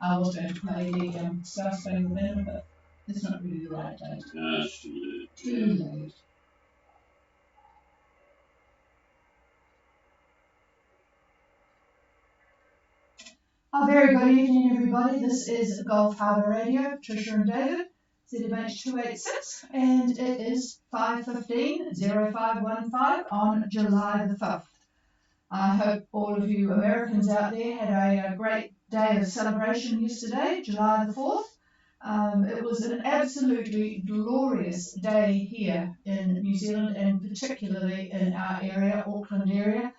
I was going to play the Star Spangled Banner, but it's not really the right date. No, it's too late. Too late. A very good evening, everybody. This is Gulf Harbour Radio, Tricia and David, ZMH 286, and it is 5:15:0515 on July the 5th. I hope all of you Americans out there had a great day of celebration yesterday, July the 4th. It was an absolutely glorious day here in New Zealand, and particularly in our area, Auckland area.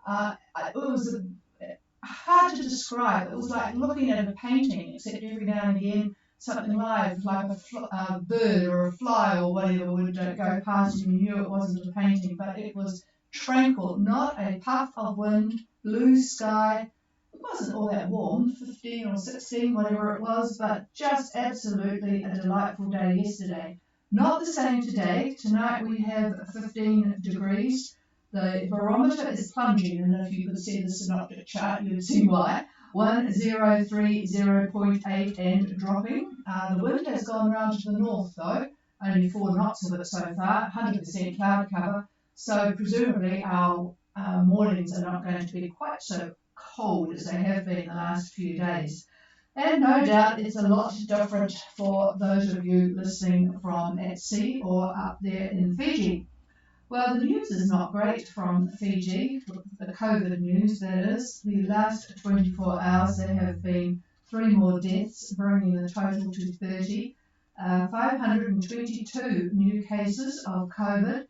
It was hard to describe. It was like looking at a painting, except every now and again something live, like a bird or a fly or whatever would go past you, and you knew it wasn't a painting, but it was tranquil, not a puff of wind, blue sky. It wasn't all that warm, 15 or 16, whatever it was, but just absolutely a delightful day yesterday. Not the same today. Tonight we have 15 degrees. The barometer is plunging, and if you could see the synoptic chart, you would see why. 1030.8 and dropping. The wind has gone round to the north, though. Only 4 knots of it so far, 100% cloud cover. So presumably our mornings are not going to be quite so cold as they have been the last few days. And no doubt it's a lot different for those of you listening from at sea or up there in Fiji. Well, the news is not great from Fiji, the COVID news that is. The last 24 hours there have been 3 more deaths, bringing the total to 30. 522 new cases of COVID,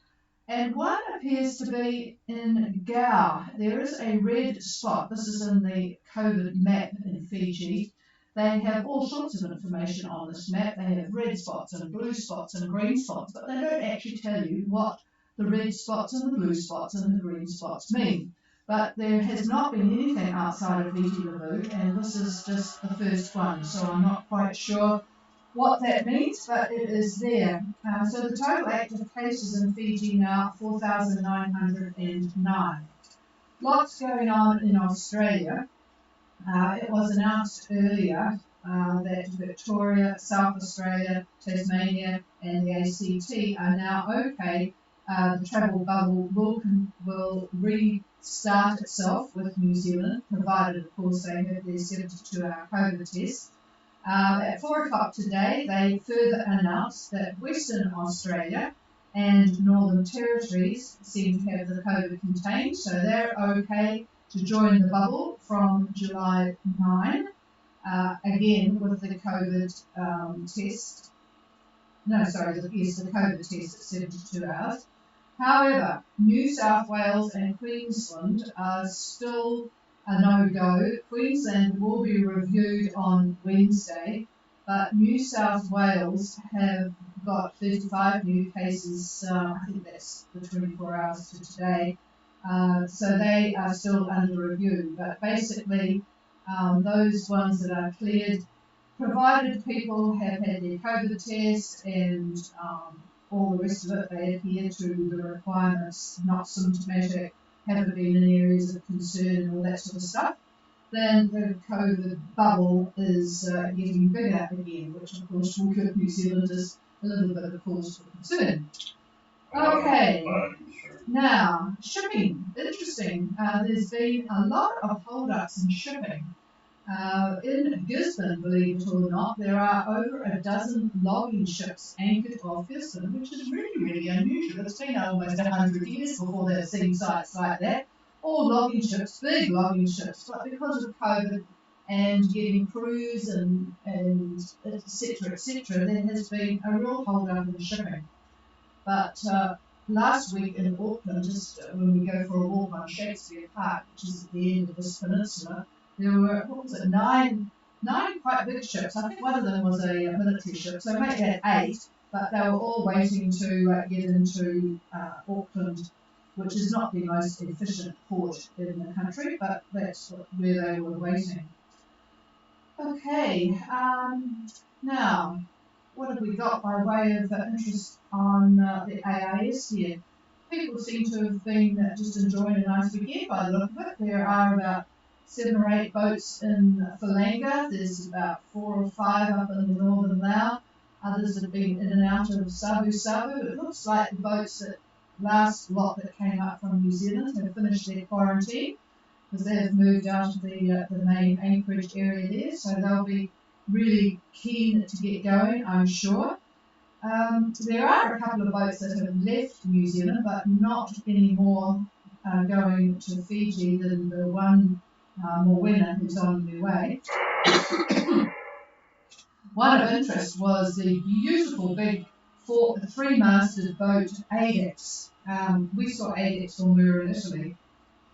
and one appears to be in Gao. There is a red spot. This is in the COVID map in Fiji. They have all sorts of information on this map. They have red spots and blue spots and green spots, but they don't actually tell you what the red spots and the blue spots and the green spots mean. But there has not been anything outside of Viti Levu, and this is just the first one, so I'm not quite sure what that means, but it is there. So the total active cases in Fiji now, 4,909. Lots going on in Australia. It was announced earlier that Victoria, South Australia, Tasmania and the ACT are now okay. The travel bubble will restart itself with New Zealand, provided, of course, they have their 72-hour COVID test. At 4 o'clock today, they further announced that Western Australia and Northern Territories seem to have the COVID contained, so they're okay to join the bubble from July 9, again with the COVID test. No, sorry, the COVID test at 72 hours. However, New South Wales and Queensland are still a no-go. Queensland will be reviewed on Wednesday, but New South Wales have got 35 new cases, I think that's the 24 hours to today, so they are still under review. But basically, those ones that are cleared, provided people have had their COVID test and all the rest of it, they adhere to the requirements, not symptomatic, haven't been in areas of concern and all that sort of stuff, then the COVID bubble is getting bigger again, which of course will give New Zealanders a little bit of a cause for concern. Okay, now shipping, interesting. There's been a lot of hold-ups in shipping. In Gisborne, believe it or not, there are over a dozen logging ships anchored off Gisborne, which is really, really unusual. It's been almost 100 years before they've seen sites like that. All logging ships, big logging ships, but because of COVID and getting crews and et cetera, there has been a real hold-up in shipping. But last week in Auckland, just when we go for a walk on Shakespeare Park, which is at the end of this peninsula, there were, nine quite big ships. I think one of them was a military ship, so make that 8, but they were all waiting to get into Auckland, which is not the most efficient port in the country, but that's where they were waiting. Okay, now, what have we got by way of interest on the AIS here? People seem to have been just enjoying a nice weekend by the look of it. There are about 7 or 8 boats in Falanga. There's about 4 or 5 up in the northern Lao. Others have been in and out of Sabu Sabu. It looks like the boats that last lot that came up from New Zealand have finished their quarantine, because they have moved out of the main anchorage area there, so they'll be really keen to get going, I'm sure. There are a couple of boats that have left New Zealand, but not any more going to Fiji than the one Moana who's on their way. One of interest was the beautiful big 3-masted boat Adex. We saw Adex when we were in Italy.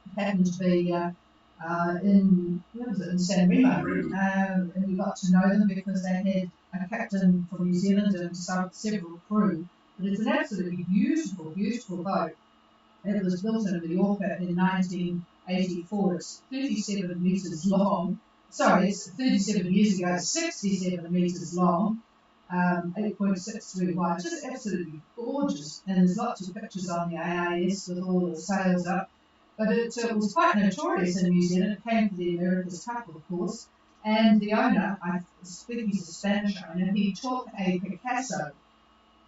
It happened to be in San Remo, and we got to know them because they had a captain from New Zealand and several crew. But it's an absolutely beautiful, beautiful boat. It was built in Mallorca in 1984. It's 37 metres long. Sorry, it's 37 years ago, 67 metres long, 8.63 wide, just absolutely gorgeous. And there's lots of pictures on the AIS with all the sails up. But it was quite notorious in New Zealand. It came to the America's Cup, of course. And the owner, I think he's a Spanish owner, he took a Picasso,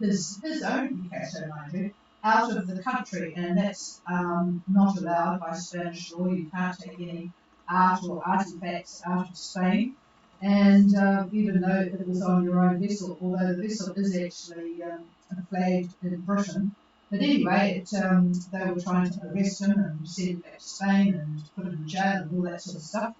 his own Picasso, mind you, out of the country. And that's not allowed by Spanish law. You can't take any art or artifacts out of Spain, and even though it was on your own vessel, although the vessel is actually flagged in Britain. But anyway, they were trying to arrest him and send him back to Spain and put him in jail and all that sort of stuff.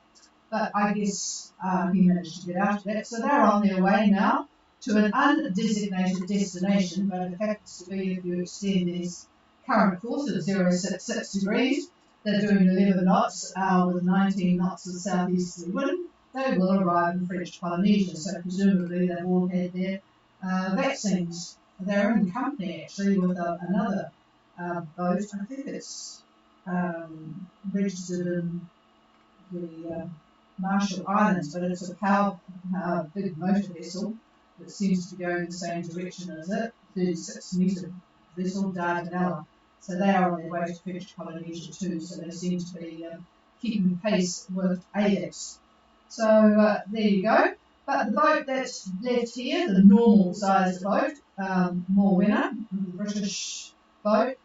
But I guess he managed to get out of that. So they're on their way now to an undesignated destination, but it happens to be, if you extend this current course of 066 degrees, they're doing 11 knots with 19 knots of southeasterly wind. They will arrive in French Polynesia, so presumably they've all had their vaccines. They're in company actually with another boat. I think it's registered in the Marshall Islands, but it's a big motor vessel that seems to be going the same direction as it, 36-metre vessel, Dardanella. So they are on their way to French Polynesia too, so they seem to be keeping pace with Adex. So there you go. But the boat that's left here, the normal sized boat, Moana, the British boat,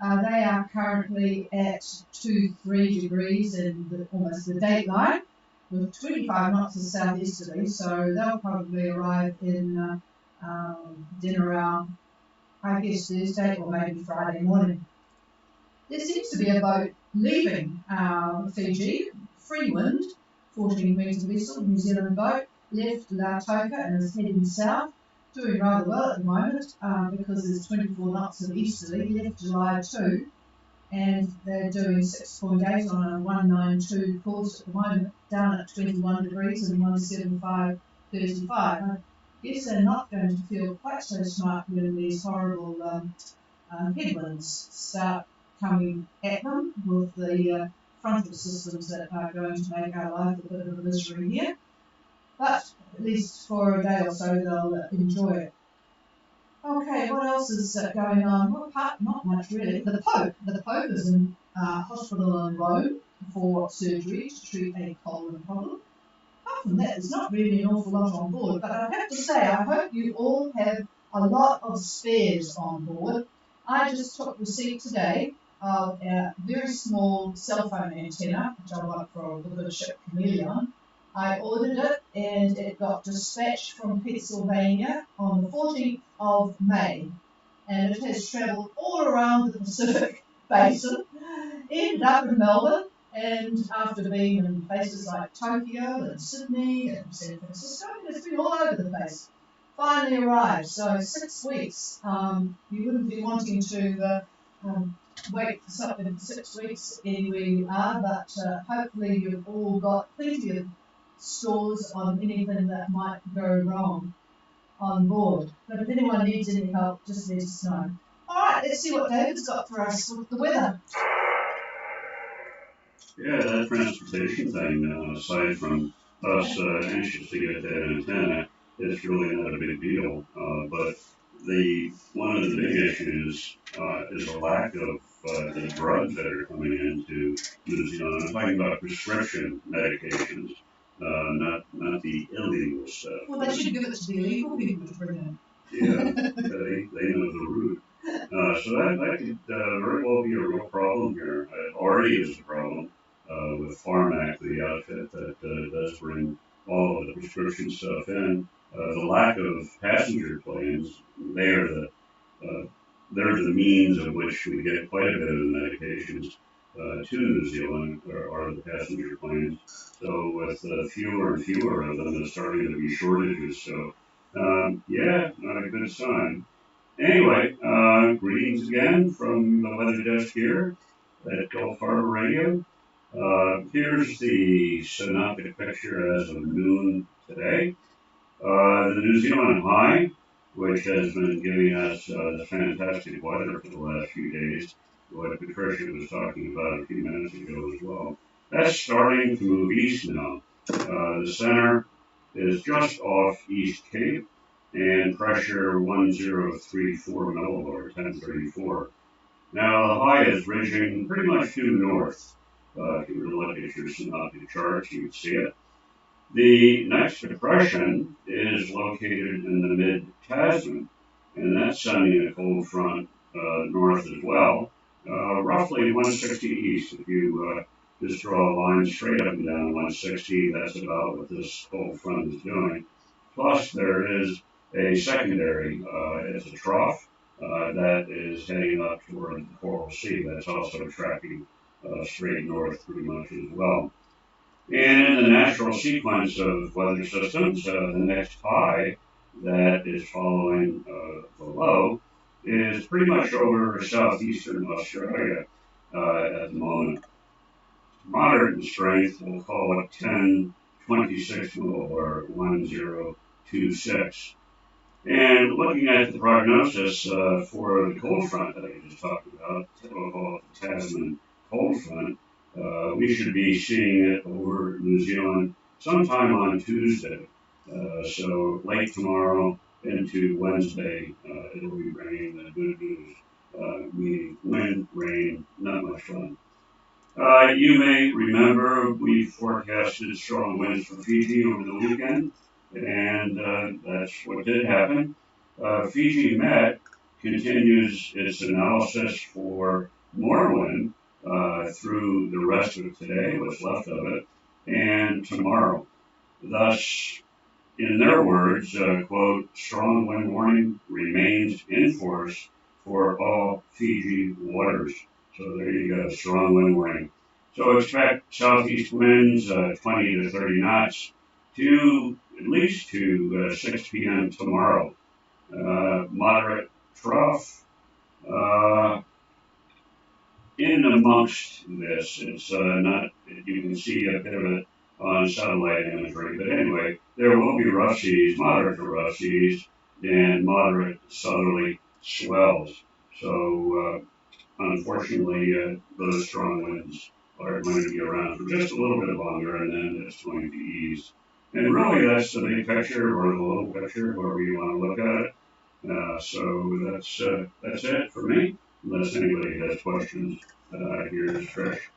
they are currently at 23 degrees in almost the dateline, with 25 knots of southeasterly, so they'll probably arrive in dinner around, I guess, Thursday or maybe Friday morning. There seems to be a boat leaving Fiji, free wind, 14-metre vessel, New Zealand boat, left Lautoka and is heading south, doing rather well at the moment because there's 24 knots of easterly, left July 2, and they're doing 6.8 on a 192 course at the moment, down at 21 degrees and 175.35. I guess they're not going to feel quite so smart when these horrible headwinds start coming at them with the frontal systems that are going to make our life a bit of a misery here. But at least for a day or so they'll enjoy it. Okay, what else is going on? Well, not much really. The Pope is in hospital in Rome for surgery to treat a colon problem. Apart from that, there's not really an awful lot on board, but I have to say, I hope you all have a lot of spares on board. I just took receipt today of a very small cell phone antenna, which I want for the good ship Chameleon. I ordered it and it got dispatched from Pennsylvania on the 14th of May, and it has travelled all around the Pacific Basin, ended up in Melbourne, and after being in places like Tokyo and Sydney and San Francisco, it's been all over the place. Finally arrived, so 6 weeks. You wouldn't be wanting to wait for something for 6 weeks anywhere you are, but hopefully you've all got plenty of stores on anything that might go wrong on board. But if anyone needs any help, just let us know. Alright, let's see what David's got for us with the weather. Yeah, that transportation thing, aside from us anxious to get that antenna, it's really not a big deal. But one of the big issues is a lack of the drugs that are coming into New Zealand. I'm talking about prescription medications, not the illegal stuff. Well, they should give it to the illegal people to bring in. Yeah, they know the route. So that could very well be a real problem here. It already is a problem with Pharmac, the outfit that does bring all of the prescription stuff in. The lack of passenger planes, they are uh, they're the means of which we get quite a bit of the medications to New Zealand are the passenger planes. So with fewer and fewer of them, there's starting to be shortages. So yeah, not a good sign. Anyway, greetings again from the weather desk here at Gulf Harbor Radio. Here's the synoptic picture as of noon today. The New Zealand high, which has been giving us the fantastic weather for the last few days, what Patricia was talking about a few minutes ago as well. That's starting to move east now. The center is just off East Cape and pressure 1034 millibar, 1034. Now the high is ridging pretty much due north. If you were to look at your synoptic charts, you'd see it. The next depression is located in the mid-Tasman, and that's sending a cold front north as well, roughly 160 east. If you just draw a line straight up and down 160, that's about what this cold front is doing. Plus, there is a secondary, it's a trough that is heading up toward the Coral Sea. That's also tracking straight north pretty much as well. And in the natural sequence of weather systems, the next high that is following the low is pretty much over southeastern Australia at the moment. Moderate in strength, we'll call it 1026 millibar, 1026. And looking at the prognosis for the cold front that I just talked about, typical Tasman cold front, we should be seeing it over New Zealand sometime on Tuesday. So late tomorrow into Wednesday, it'll be raining. The good news, meaning wind, rain, not much fun. You may remember we forecasted strong winds for Fiji over the weekend, and that's what did happen. Fiji Met continues its analysis for more wind through the rest of today, what's left of it, and tomorrow. Thus, in their words, quote, strong wind warning remains in force for all Fiji waters. So there you go, strong wind warning. So expect southeast winds 20 to 30 knots to at least to 6 p.m. tomorrow. Moderate trough. In amongst this, it's not, you can see a bit of it on satellite imagery, but anyway, there will be rough seas, moderate to rough seas, and moderate southerly swells. So, unfortunately, those strong winds are going to be around for just a little bit longer, and then it's going to ease. And really, that's the big picture, or the little picture, however you want to look at it. So that's it for me. Unless anybody has questions, here's Trish.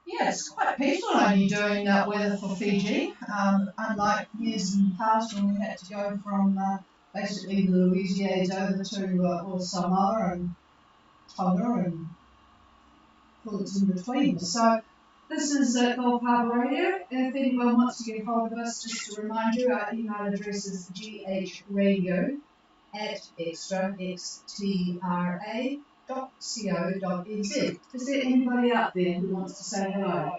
Yeah, it's quite peaceful only doing weather for Fiji. Unlike years in the past when we had to go from basically the Louisiades over to all Samoa and Tonga and things in between. So this is Gulf Harbour Radio. If anyone wants to get hold of us, just to remind you, our email address is ghradio@extra.co.nz. Is there anybody out there who wants to say hello?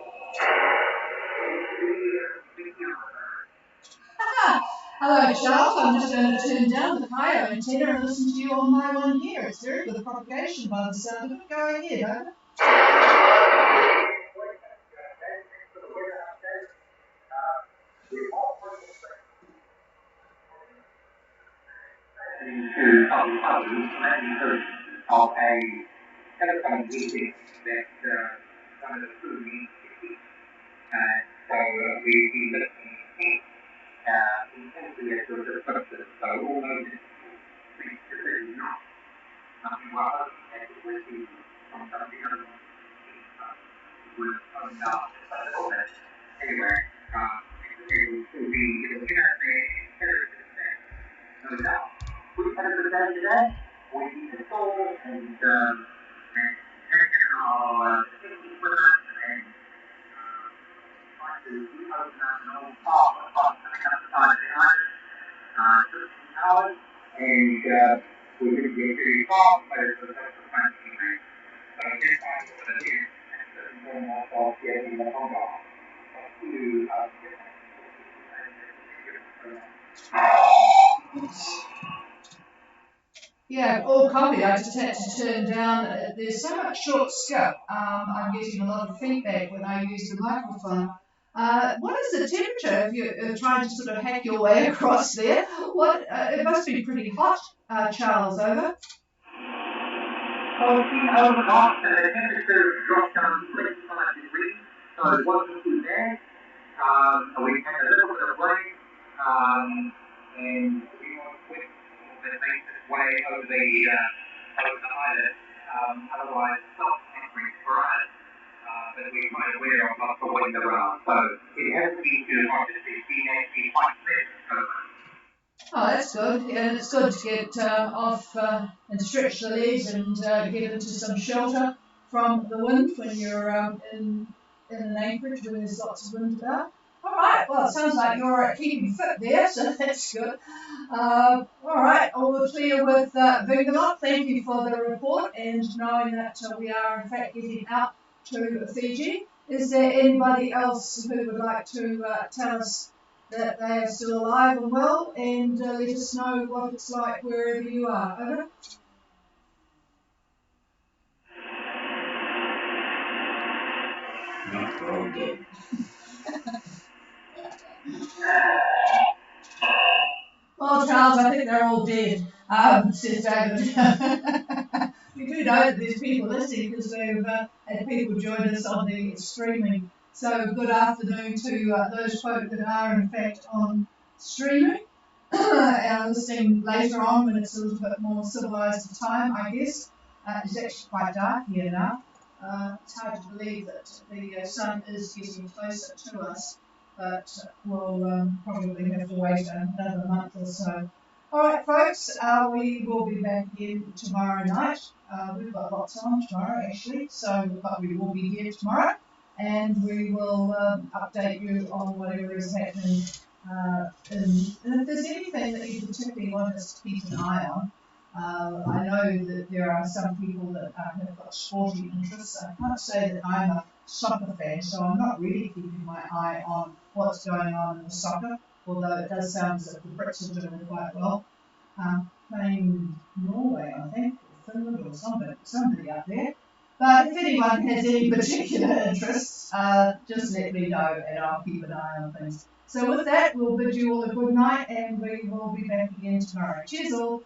Hello, Charles. I'm just going to turn down the Kaio antenna and listen to you on my one here. It's very good propagation by the sound of it. Go ahead, over. To of a telephone meeting that one of the crew needs to keep. So we listen intensely at the purpose, so almost not we were hoping that it would be from some of the other ones would open up just a little bit. Anyway, it will be, it will give us a better success, no doubt. We've had a good day today. We need to soul and taken our safety with us and trying to open up an old path across coming up the side of the island. Took some hours and we didn't get very far, but it was also fun to be made. So this time we're going to do and inform ourselves getting the home off to Yeah, all copy. I just had to turn down. There's so much short skip. I'm getting a lot of feedback when I use the microphone. What is the temperature if you're trying to sort of hack your way across there? It must be pretty hot, Charles, over. So it's been overnight and the temperature dropped down to 25 degrees, so it wasn't too bad. We had a little bit of rain, and we went the nicest way over the island. Otherwise, it's not anchoring for us, but we're quite aware of lots of wind around. So it hasn't been too hot. It's been actually quite pleasant so far. Oh, that's good. Yeah, and it's good to get off and stretch the legs and get into some shelter from the wind when you're in an anchorage where there's lots of wind about. All right. Well, it sounds like you're keeping fit there, so that's good. All right. All we're clear with Vingalot. Thank you for the report and knowing that we are in fact getting out to Fiji. Is there anybody else who would like to tell us that they are still alive and well, and let us know what it's like wherever you are. Over. Not for all good. Well, Charles, I think they're all dead, says David. We do know that there's people listening because we've had people join us on the streaming. So good afternoon to those folk that are in fact on streaming. And listening later on when it's a little bit more civilised time, I guess. It's actually quite dark here now. It's hard to believe that the sun is getting closer to us, but we'll probably have to wait another month or so. All right, folks, we will be back again tomorrow night. We've got lots on tomorrow, actually, but we will be here tomorrow, and we will update you on whatever is happening. And if there's anything that you particularly want us to keep an eye on, I know that there are some people that have got sporting interests. I can't say that I'm a soccer fan, so I'm not really keeping my eye on what's going on in the soccer, although it does sound as if the Brits are doing quite well. Playing Norway, I think, or Finland, or somebody out there. But if anyone has any particular interests, just let me know and I'll keep an eye on things. So with that, we'll bid you all a good night and we will be back again tomorrow. Cheers all.